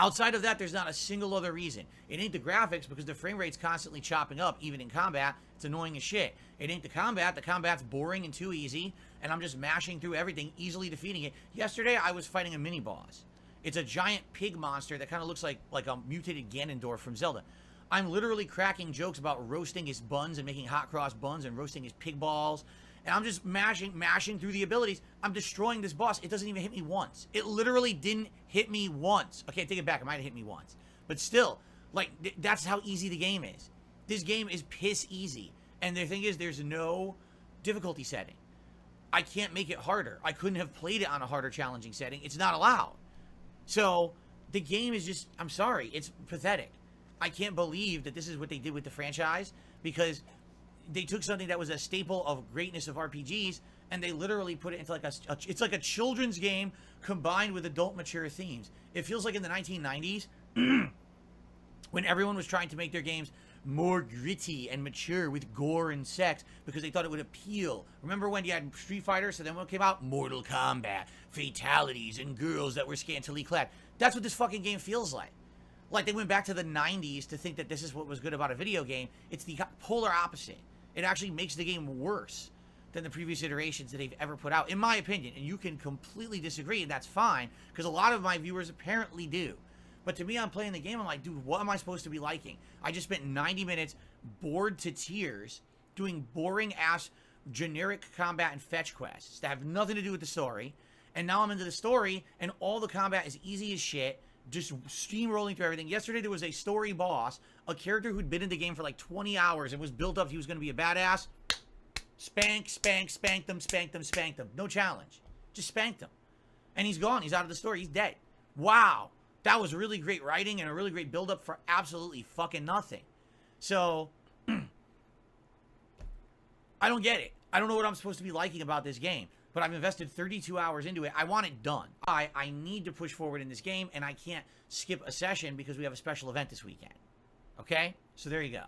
Outside of that, there's not a single other reason. It ain't the graphics because the frame rate's constantly chopping up, even in combat. It's annoying as shit. It ain't the combat. The combat's boring and too easy, and I'm just mashing through everything, easily defeating it. Yesterday, I was fighting a mini-boss. It's a giant pig monster that kind of looks like a mutated Ganondorf from Zelda. I'm literally cracking jokes about roasting his buns and making hot cross buns and roasting his pig balls. And I'm just mashing through the abilities. I'm destroying this boss. It doesn't even hit me once. It literally didn't hit me once. Okay, take it back. It might have hit me once. But still, like, that's how easy the game is. This game is piss easy. And the thing is, there's no difficulty setting. I can't make it harder. I couldn't have played it on a harder challenging setting. It's not allowed. So, the game is just, I'm sorry, it's pathetic. I can't believe that this is what they did with the franchise, because they took something that was a staple of greatness of RPGs and they literally put it into like it's like a children's game combined with adult mature themes. It feels like in the 1990s when everyone was trying to make their games more gritty and mature with gore and sex because they thought it would appeal. Remember when you had Street Fighter, so then when it came out, Mortal Kombat, fatalities, and girls that were scantily clad. That's what this fucking game feels like. Like they went back to the 90s to think that this is what was good about a video game. It's the polar opposite. It actually makes the game worse than the previous iterations that they've ever put out, in my opinion. And you can completely disagree, and that's fine, because a lot of my viewers apparently do. But to me, I'm playing the game, I'm like, dude, what am I supposed to be liking? I just spent 90 minutes bored to tears doing boring-ass generic combat and fetch quests that have nothing to do with the story. And now I'm into the story, and all the combat is easy as shit, just steamrolling through everything. Yesterday, there was a story boss, a character who'd been in the game for like 20 hours and was built up he was going to be a badass. Spanked them. No challenge. Just spanked him. And he's gone. He's out of the story. He's dead. Wow. That was really great writing and a really great build-up for absolutely fucking nothing. So, I don't get it. I don't know what I'm supposed to be liking about this game. But I've invested 32 hours into it. I want it done. I need to push forward in this game, and I can't skip a session because we have a special event this weekend. Okay? So there you go.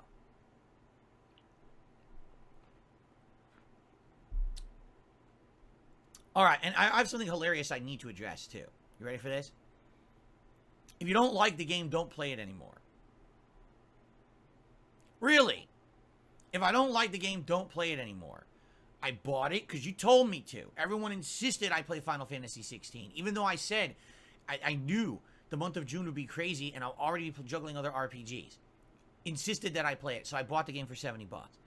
Alright, and I have something hilarious I need to address, too. You ready for this? If you don't like the game, don't play it anymore. Really? If I don't like the game, don't play it anymore. I bought it because you told me to. Everyone insisted I play Final Fantasy 16. Even though I said I knew the month of June would be crazy and I'll already be juggling other RPGs. Insisted that I play it, so I bought the game for 70 bucks.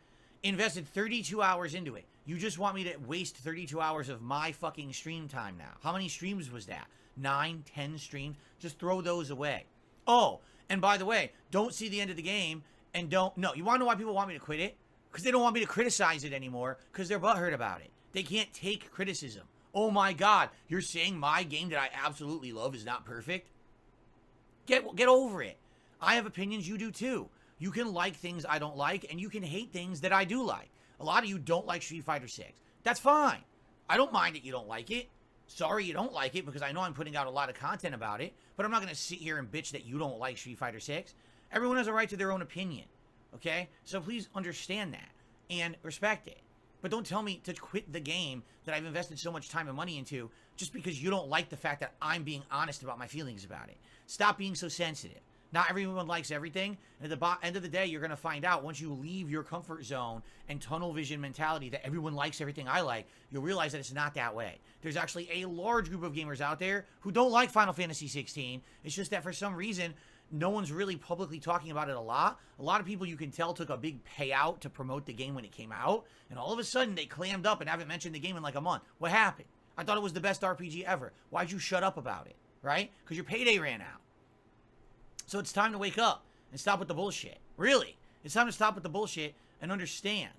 Invested 32 hours into it. You just want me to waste 32 hours of my fucking stream time now. How many streams was that? 9, 10 streams? Just throw those away. Oh, and by the way, don't see the end of the game and don't... No, you want to know why people want me to quit it? Because they don't want me to criticize it anymore because they're butthurt about it. They can't take criticism. Oh my god, you're saying my game that I absolutely love is not perfect? Get over it. I have opinions, you do too. You can like things I don't like, and you can hate things that I do like. A lot of you don't like Street Fighter 6. That's fine. I don't mind that you don't like it. Sorry you don't like it because I know I'm putting out a lot of content about it, but I'm not going to sit here and bitch that you don't like Street Fighter 6. Everyone has a right to their own opinion. Okay? So please understand that and respect it. But don't tell me to quit the game that I've invested so much time and money into just because you don't like the fact that I'm being honest about my feelings about it. Stop being so sensitive. Not everyone likes everything. And at the end of the day, you're going to find out once you leave your comfort zone and tunnel vision mentality that everyone likes everything I like, you'll realize that it's not that way. There's actually a large group of gamers out there who don't like Final Fantasy 16. It's just that for some reason, no one's really publicly talking about it a lot. A lot of people, you can tell, took a big payout to promote the game when it came out. And all of a sudden, they clammed up and haven't mentioned the game in like a month. What happened? I thought it was the best RPG ever. Why'd you shut up about it? Right? Because your payday ran out. So it's time to wake up and stop with the bullshit. Really. It's time to stop with the bullshit and understand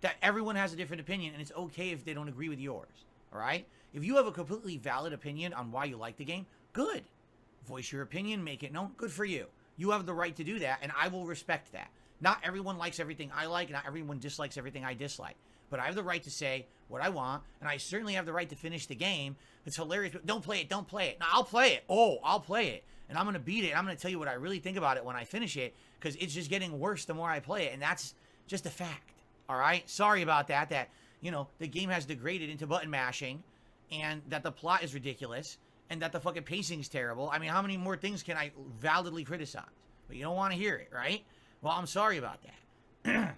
that everyone has a different opinion and it's okay if they don't agree with yours. Alright? If you have a completely valid opinion on why you like the game, good. Voice your opinion, make it known, good for you. You have the right to do that, and I will respect that. Not everyone likes everything I like, not everyone dislikes everything I dislike. But I have the right to say what I want, and I certainly have the right to finish the game. It's hilarious, but don't play it, don't play it. No, I'll play it. Oh, I'll play it. And I'm going to beat it. I'm going to tell you what I really think about it when I finish it, because it's just getting worse the more I play it, and that's just a fact. All right? Sorry about that, you know, the game has degraded into button mashing, and that the plot is ridiculous, and that the fucking pacing's terrible. I mean, how many more things can I validly criticize? But you don't want to hear it, right? Well, I'm sorry about that.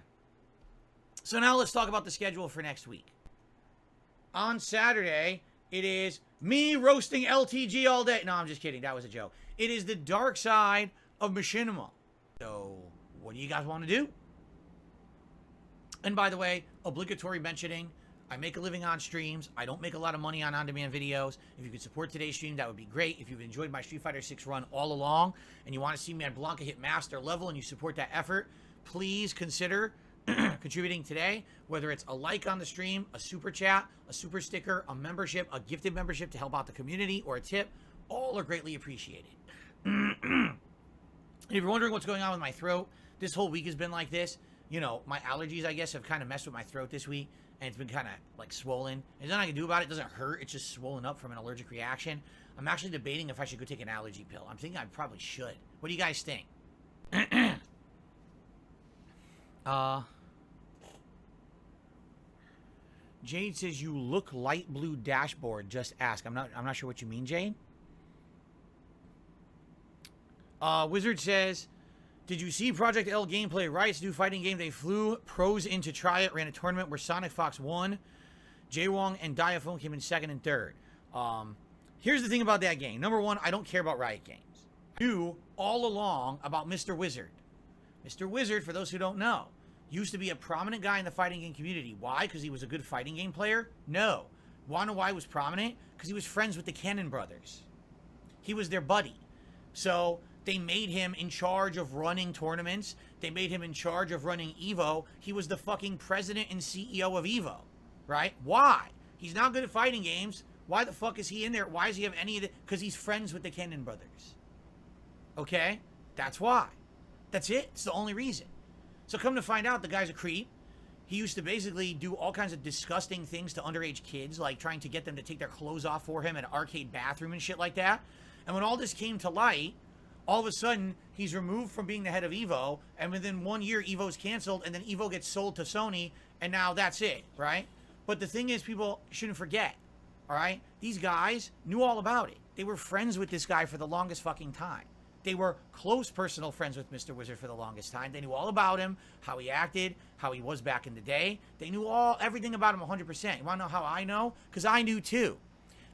So now let's talk about the schedule for next week. On Saturday, it is me roasting LTG all day. No, I'm just kidding. That was a joke. It is the dark side of machinima. So, what do you guys want to do? And by the way, obligatory mentioning, I make a living on streams. I don't make a lot of money on on-demand videos. If you could support today's stream, that would be great. If you've enjoyed my Street Fighter 6 run all along, and you want to see me and Blanca hit master level, and you support that effort, please consider contributing today, whether it's a like on the stream, a super chat, a super sticker, a membership, a gifted membership to help out the community, or a tip. All are greatly appreciated. If you're wondering what's going on with my throat, this whole week has been like this. You know, my allergies, I guess, have kind of messed with my throat this week, and it's been kind of, like, swollen. There's nothing I can do about it. It doesn't hurt. It's just swollen up from an allergic reaction. I'm actually debating if I should go take an allergy pill. I'm thinking I probably should. What do you guys think? Jade says, you look light blue dashboard. Just ask. I'm not sure what you mean, Jade. Wizard says, did you see Project L gameplay? Riot's new fighting game. They flew pros in to try it. Ran a tournament where Sonic Fox won. Jaywong and Diaphone came in second and third. Here's the thing about that game. Number one, I don't care about Riot games. Knew all along about Mr. Wizard. Mr. Wizard, for those who don't know, used to be a prominent guy in the fighting game community. Why? Because he was a good fighting game player? No. Wanna know why he was prominent? Because he was friends with the Cannon brothers. He was their buddy. So they made him in charge of running tournaments. They made him in charge of running EVO. He was the fucking president and CEO of EVO. Right? Why? He's not good at fighting games. Why the fuck is he in there? Why does he have any of it? Because he's friends with the Cannon brothers. Okay? That's why. That's it. It's the only reason. So come to find out, the guy's a creep. He used to basically do all kinds of disgusting things to underage kids, like trying to get them to take their clothes off for him in an arcade bathroom and shit like that. And when all this came to light, all of a sudden, he's removed from being the head of EVO, and within 1 year, EVO's canceled, and then EVO gets sold to Sony, and now that's it, right? But the thing is, people shouldn't forget, all right? These guys knew all about it. They were friends with this guy for the longest fucking time. They were close personal friends with Mr. Wizard for the longest time. They knew all about him, how he acted, how he was back in the day. They knew everything about him 100%. You want to know how I know? Because I knew too.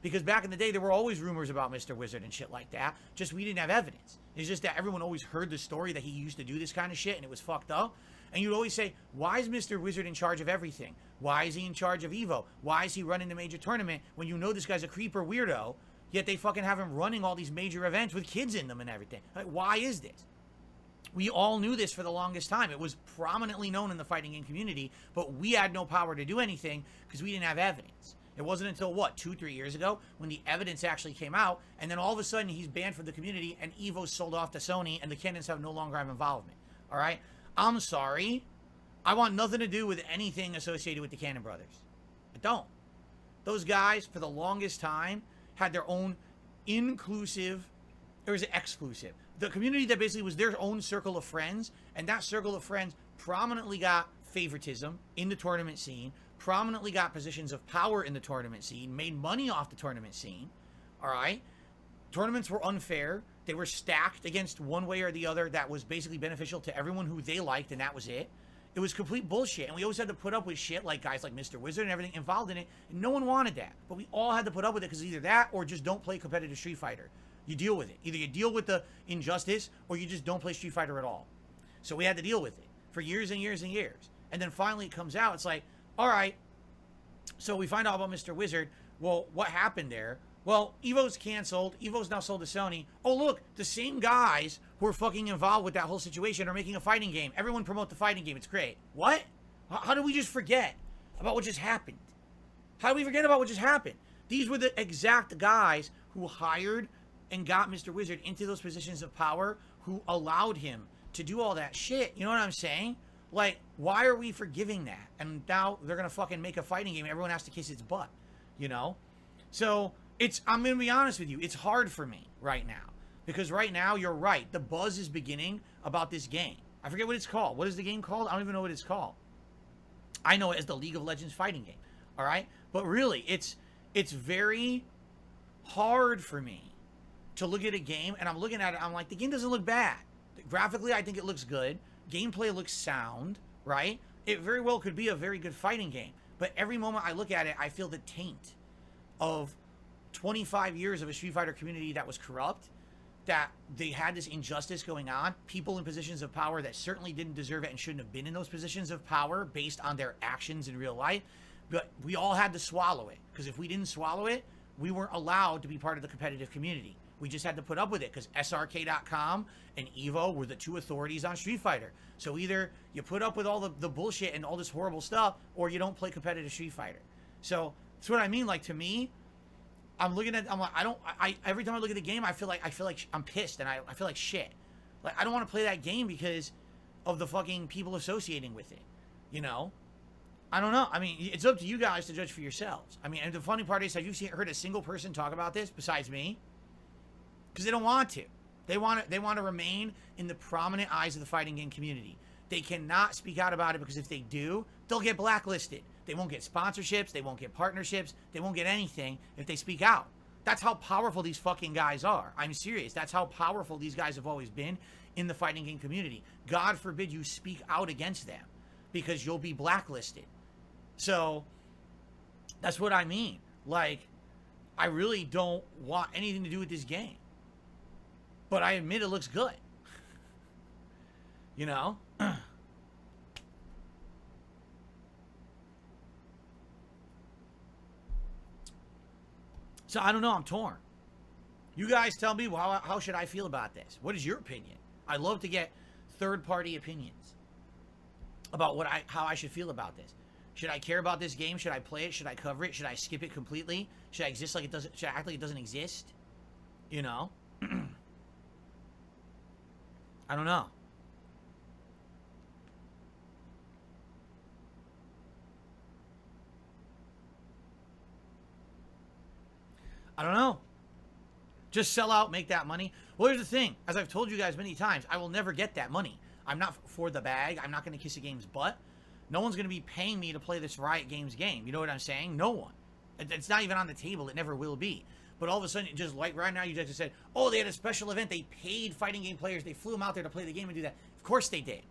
Because back in the day, there were always rumors about Mr. Wizard and shit like that. Just we didn't have evidence. It's just that everyone always heard the story that he used to do this kind of shit and it was fucked up. And you'd always say, why is Mr. Wizard in charge of everything? Why is he in charge of EVO? Why is he running the major tournament when you know this guy's a creeper weirdo? Yet they fucking have him running all these major events with kids in them and everything. Like, why is this? We all knew this for the longest time. It was prominently known in the fighting game community, but we had no power to do anything because we didn't have evidence. It wasn't until, what, 2-3 years ago when the evidence actually came out, and then all of a sudden he's banned from the community and EVO's sold off to Sony and the Cannons have no longer have involvement. All right? I'm sorry. I want nothing to do with anything associated with the Cannon brothers. I don't. Those guys, for the longest time, had their own inclusive, or is it exclusive? The community that basically was their own circle of friends, and that circle of friends prominently got favoritism in the tournament scene, prominently got positions of power in the tournament scene, made money off the tournament scene, all right? Tournaments were unfair. They were stacked against one way or the other that was basically beneficial to everyone who they liked, and that was it. It was complete bullshit, and we always had to put up with shit like guys like Mr. Wizard and everything involved in it, and no one wanted that. But we all had to put up with it because either that or just don't play competitive Street Fighter. You deal with it. Either you deal with the injustice or you just don't play Street Fighter at all. So we had to deal with it for years and years and years. And then finally it comes out, it's like, all right, so we find out about Mr. Wizard. Well, what happened there? Well, EVO's canceled. EVO's now sold to Sony. Oh, look, the same guys who are fucking involved with that whole situation are making a fighting game. Everyone promote the fighting game. It's great. What? How did we just forget about what just happened? How did we forget about what just happened? These were the exact guys who hired and got Mr. Wizard into those positions of power, who allowed him to do all that shit. You know what I'm saying? Like, why are we forgiving that? And now they're going to fucking make a fighting game. Everyone has to kiss its butt, you know? So I'm going to be honest with you. It's hard for me right now. Because right now, you're right. The buzz is beginning about this game. I forget what it's called. What is the game called? I don't even know what it's called. I know it as the League of Legends fighting game. All right? But really, it's very hard for me to look at a game, and I'm looking at it, I'm like, the game doesn't look bad. Graphically, I think it looks good. Gameplay looks sound, right? It very well could be a very good fighting game. But every moment I look at it, I feel the taint of 25 years of a Street Fighter community that was corrupt, that they had this injustice going on, people in positions of power that certainly didn't deserve it and shouldn't have been in those positions of power based on their actions in real life. But we all had to swallow it, because if we didn't swallow it, we weren't allowed to be part of the competitive community. We just had to put up with it, because SRK.com and EVO were the two authorities on Street Fighter. So either you put up with all the bullshit and all this horrible stuff, or you don't play competitive Street Fighter. So that's what I mean. Like, to me, I'm looking at, I'm like, every time I look at the game, I feel like I'm pissed, and I feel like shit. Like, I don't want to play that game because of the fucking people associating with it, you know? I don't know. I mean, it's up to you guys to judge for yourselves. I mean, and the funny part is, have you heard a single person talk about this besides me? Because they don't want to. They want to remain in the prominent eyes of the fighting game community. They cannot speak out about it, because if they do, they'll get blacklisted. They won't get sponsorships. They won't get partnerships. They won't get anything if they speak out. That's how powerful these fucking guys are. I'm serious. That's how powerful these guys have always been in the fighting game community. God forbid you speak out against them, because you'll be blacklisted. So that's what I mean. Like, I really don't want anything to do with this game. But I admit it looks good. You know? So I don't know. I'm torn. You guys tell me, how should I feel about this? What is your opinion? I love to get third-party opinions about how I should feel about this. Should I care about this game? Should I play it? Should I cover it? Should I skip it completely? Should I exist like it doesn't? Should I act like it doesn't exist? You know? I don't know. I don't know. Just sell out, make that money. Well, here's the thing. As I've told you guys many times, I will never get that money. I'm not for the bag. I'm not going to kiss a game's butt. No one's going to be paying me to play this Riot Games game. You know what I'm saying? No one. It's not even on the table. It never will be. But all of a sudden, just like right now, you guys just said, oh, they had a special event. They paid fighting game players. They flew them out there to play the game and do that. Of course they did.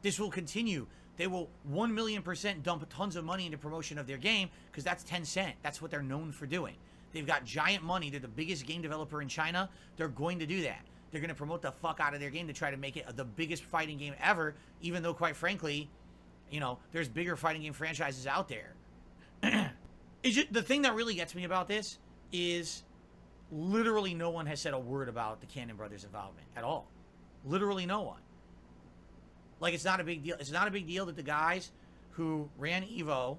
This will continue. They will 1,000,000% dump tons of money into promotion of their game, because that's Tencent. That's what they're known for doing. They've got giant money. They're the biggest game developer in China. They're going to do that. They're going to promote the fuck out of their game to try to make it the biggest fighting game ever, even though, quite frankly, you know, there's bigger fighting game franchises out there. The thing that really gets me about this is literally no one has said a word about the Cannon Brothers' involvement at all. Literally no one. Like, it's not a big deal. It's not a big deal that the guys who ran EVO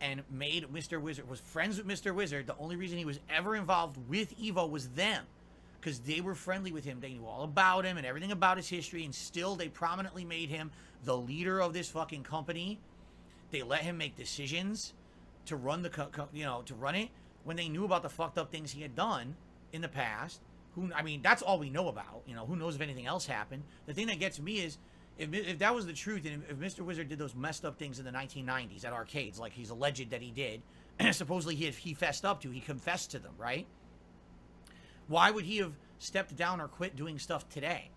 and made Mr. Wizard, was friends with Mr. Wizard. The only reason he was ever involved with EVO was them, because they were friendly with him. They knew all about him and everything about his history, and still they prominently made him the leader of this fucking company. They let him make decisions to run to run it, when they knew about the fucked up things he had done in the past. I mean, that's all we know about. You know, who knows if anything else happened. The thing that gets me is, if that was the truth, and if Mr. Wizard did those messed up things in the 1990s at arcades, like he's alleged that he did, and supposedly he fessed up to, he confessed to them, right? Why would he have stepped down or quit doing stuff today?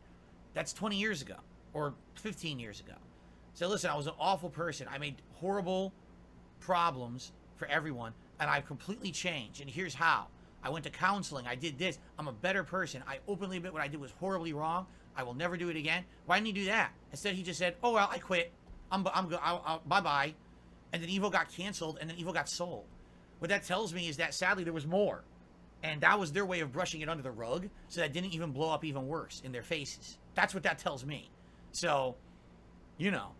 That's 20 years ago, or 15 years ago. So listen, I was an awful person. I made horrible problems for everyone, and I've completely changed, and here's how. I went to counseling. I did this. I'm a better person. I openly admit what I did was horribly wrong. I will never do it again. Why didn't he do that? Instead, he just said, oh, well, I quit. I'm good. Bye-bye. And then EVO got canceled, and then EVO got sold. What that tells me is that, sadly, there was more. And that was their way of brushing it under the rug, so that didn't even blow up even worse in their faces. That's what that tells me. So, you know.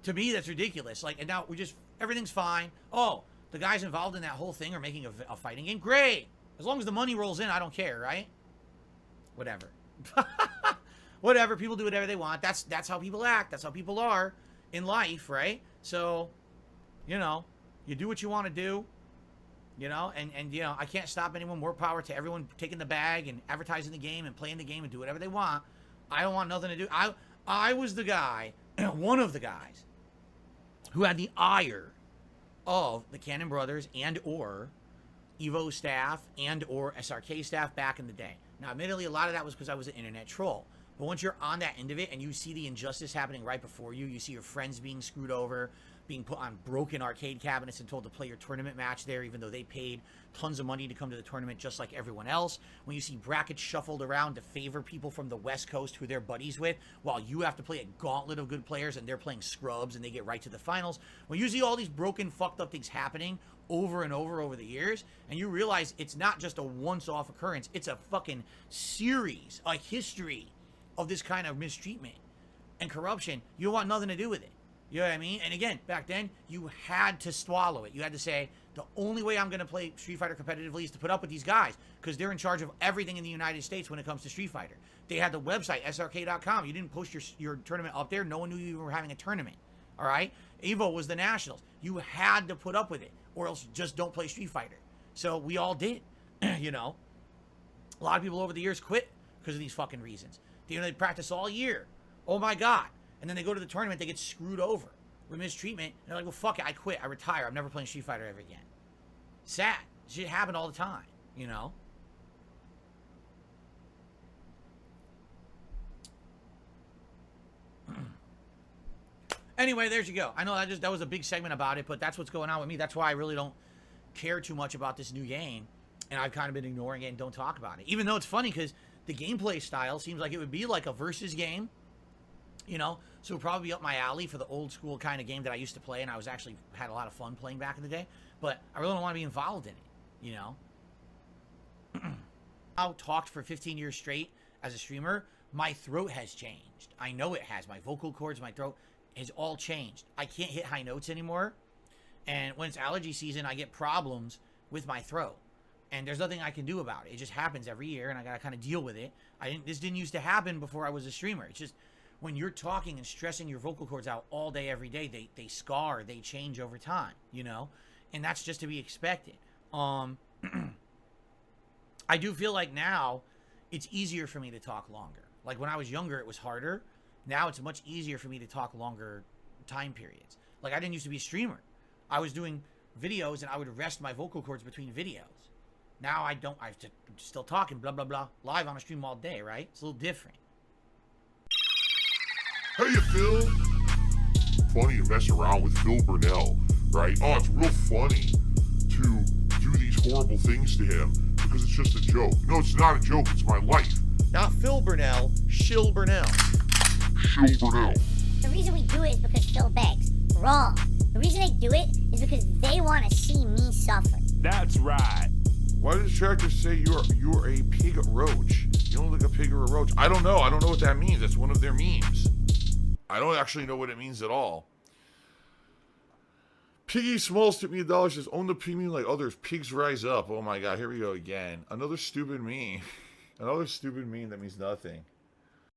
To me, that's ridiculous. Like, and now everything's fine. Oh, the guys involved in that whole thing are making a fighting game. Great. As long as the money rolls in, I don't care, right? Whatever. Whatever. People do whatever they want. That's how people act. That's how people are in life, right? So, you know, you do what you want to do, you know, and you know, I can't stop anyone. More power to everyone taking the bag and advertising the game and playing the game and do whatever they want. I don't want nothing to do. I was the guy, one of the guys, who had the ire of the Cannon Brothers and or Evo staff and or SRK staff back in the day. Now, admittedly, a lot of that was because I was an internet troll. But once you're on that end of it and you see the injustice happening right before you, you see your friends being screwed over, being put on broken arcade cabinets and told to play your tournament match there, even though they paid tons of money to come to the tournament just like everyone else. When you see brackets shuffled around to favor people from the West Coast who they're buddies with, while you have to play a gauntlet of good players and they're playing scrubs and they get right to the finals. When you see all these broken, fucked up things happening over and over the years, and you realize it's not just a once-off occurrence, it's a fucking series, a history of this kind of mistreatment and corruption, you don't want nothing to do with it. You know what I mean? And again, back then, you had to swallow it. You had to say, the only way I'm going to play Street Fighter competitively is to put up with these guys, because they're in charge of everything in the United States when it comes to Street Fighter. They had the website, srk.com. You didn't post your tournament up there. No one knew you were having a tournament. All right? Evo was the Nationals. You had to put up with it, or else just don't play Street Fighter. So we all did, you know? A lot of people over the years quit because of these fucking reasons. They practice all year. Oh my God. And then they go to the tournament, they get screwed over with mistreatment. And they're like, well, fuck it, I quit, I retire, I'm never playing Street Fighter ever again. Sad. Shit happen all the time, you know? Anyway, there you go. I know that was a big segment about it, but that's what's going on with me. That's why I really don't care too much about this new game. And I've kind of been ignoring it and don't talk about it. Even though it's funny because the gameplay style seems like it would be like a versus game, you know, so it would probably be up my alley for the old school kind of game that I used to play, and I was actually had a lot of fun playing back in the day, but I really don't want to be involved in it, you know. I talked for 15 years straight as a streamer. My throat has changed. I know it has. My vocal cords, my throat has all changed. I can't hit high notes anymore, and when it's allergy season, I get problems with my throat. And there's nothing I can do about it. It just happens every year, and I gotta kind of deal with it. This didn't used to happen before I was a streamer. It's just when you're talking and stressing your vocal cords out all day, every day, they scar, they change over time, you know? And that's just to be expected. I do feel like now it's easier for me to talk longer. Like when I was younger, it was harder. Now it's much easier for me to talk longer time periods. Like I didn't used to be a streamer. I was doing videos, and I would rest my vocal cords between videos. Now I don't. I'm still talking, blah, blah, blah, live on a stream all day, right? It's a little different. Hey, Phil. Funny to mess around with Phil Burnell, right? Oh, it's real funny to do these horrible things to him because it's just a joke. No, it's not a joke. It's my life. Not Phil Burnell, Shill Burnell. Shill Burnell. The reason we do it is because Phil begs. Wrong. The reason they do it is because they want to see me suffer. That's right. Why did Tractor say you're a pig roach? You don't look like a pig or a roach. I don't know. I don't know what that means. That's one of their memes. I don't actually know what it means at all. Piggy Smalls took me $1. Says, own the pig meme like others. Pigs rise up. Oh my God. Here we go again. Another stupid meme. Another stupid meme that means nothing.